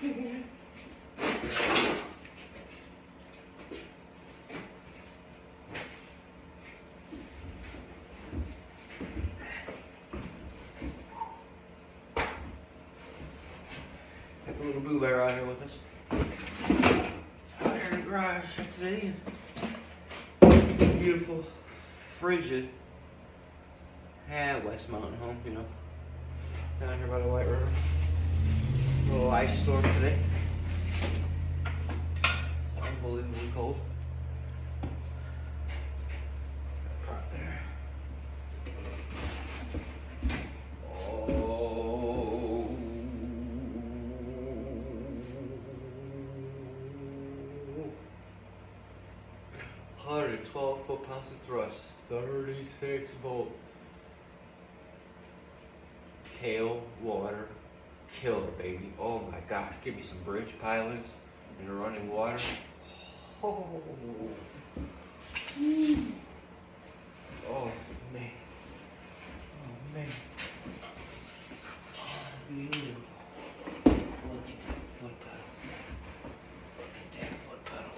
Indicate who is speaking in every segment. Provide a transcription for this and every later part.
Speaker 1: Got the little boo bear out here with us. Out here in the garage today. Beautiful, frigid, West Mountain home, you know. Down here by the White River. Little ice storm today. It's unbelievably cold. Right there. Oh. 112 foot-pounds of thrust, 36 volt. Tail water killer, baby. Oh my gosh, give me some bridge pilots in the running water. Oh, oh man. Oh man. Oh, beautiful. Look at that foot pedal. Look at that foot pedal.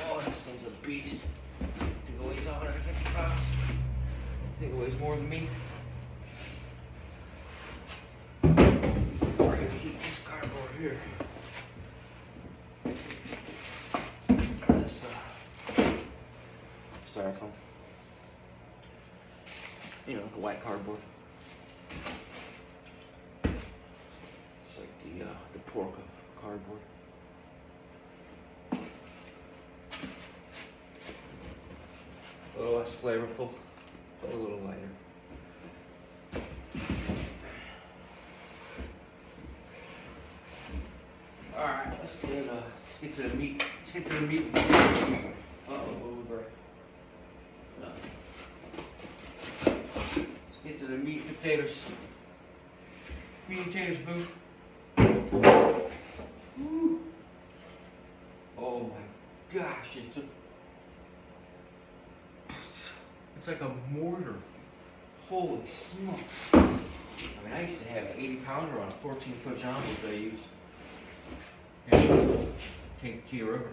Speaker 1: Oh, this thing's a beast. I think it weighs 150 pounds. I think it weighs more than me. Here. This styrofoam. You know, the white cardboard. It's like the pork of cardboard. A little less flavorful, but a little lighter. Alright, let's get to the meat. Let's get to the meat. Uh-oh, what we break? No. Let's get to the meat and potatoes. Meat and potatoes, boo. Woo. Oh my gosh, it's like a mortar. Holy smokes. I mean, I used to have an 80 pounder on a 14-foot John that I used. Key River,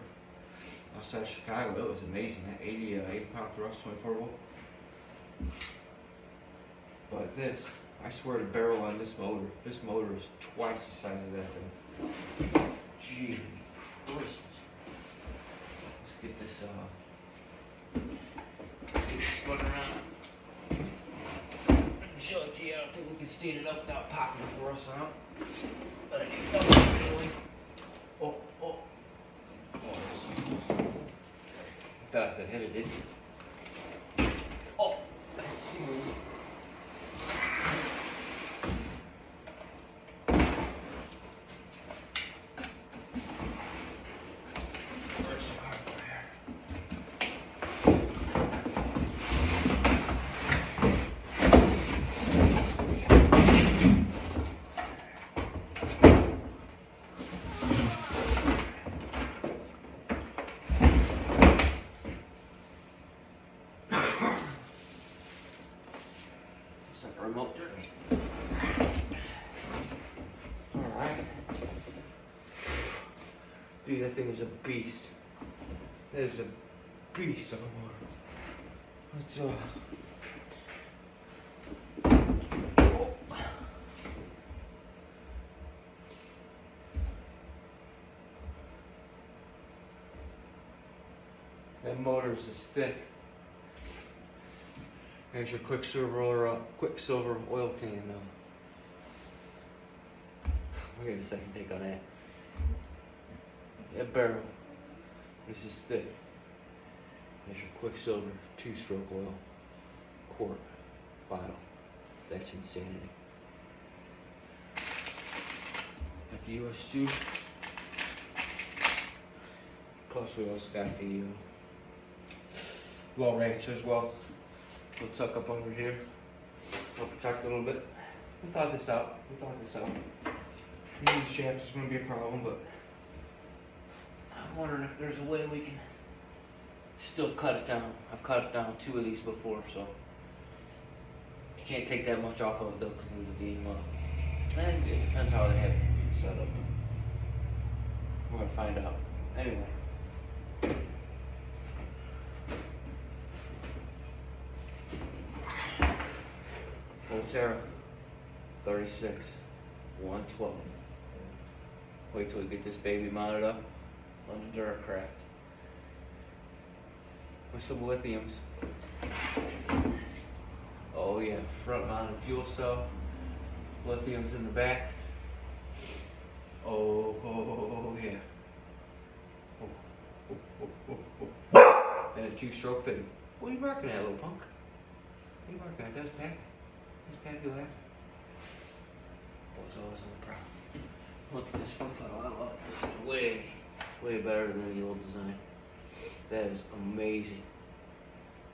Speaker 1: outside of Chicago. It was amazing. That 80 pound thrust, 24 volt. But this, I swear the barrel on this motor is twice the size of that thing. Gee, Christmas. Let's get this spun around. I can show it to you. I don't think we can stand it up without popping it for us out. But I need to go anyway. Oh. I thought I was gonna hit it, didn't you? Oh, let's see. Where's the hardware here? Remote there. Alright. Dude, that thing is a beast. That is a beast of a motor. Let's That motor is as thick. There's your Quicksilver oil can. We'll get a second take on that. That barrel is as thick as your Quicksilver 2-stroke oil quart bottle. That's insanity. Got the US 2. Plus we also got the low rancher as well. We'll tuck up under here. I'll protect a little bit. We thought this out. Maybe the shaft is going to be a problem, but I'm wondering if there's a way we can still cut it down. I've cut down 2 of these before, so you can't take that much off of it though because of the game. And it depends how they have it set up. We're gonna find out. Anyway. Ulterra 36 112. Wait till we get this baby mounted up on the Duracraft with some lithiums. Oh yeah, front mounted fuel cell, lithiums in the back. Oh yeah. And a 2-stroke fitting. What are you barking at, little punk? What are you barking at? That's Pappy. That's Pappy laughing. Boy's always on the prowl. Look at this front pedal. I love it. This is way better than the old design. That is amazing.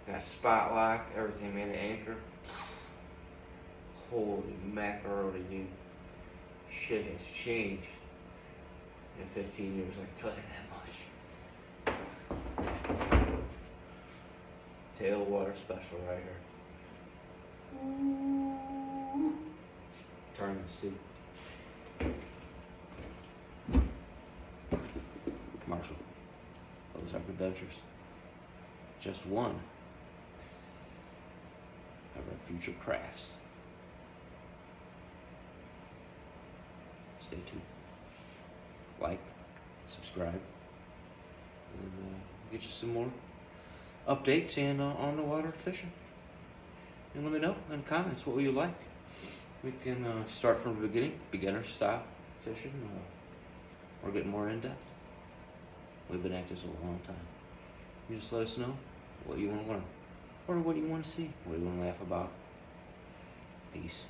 Speaker 1: Got spot lock, everything, man. The anchor. Holy macaroni, dude. Shit has changed in 15 years, I can tell you that much. Tailwater special right here. Ooh. Tournaments too. Marshall, those are adventures. Just one of our future crafts. Stay tuned. Like, subscribe, and get you some more updates and on the water fishing. And let me know in the comments what you like. We can start from the beginning, beginner style fishing, or get more in depth. We've been at this a long time. You just let us know what you want to learn, or what you want to see, what you want to laugh about. Peace.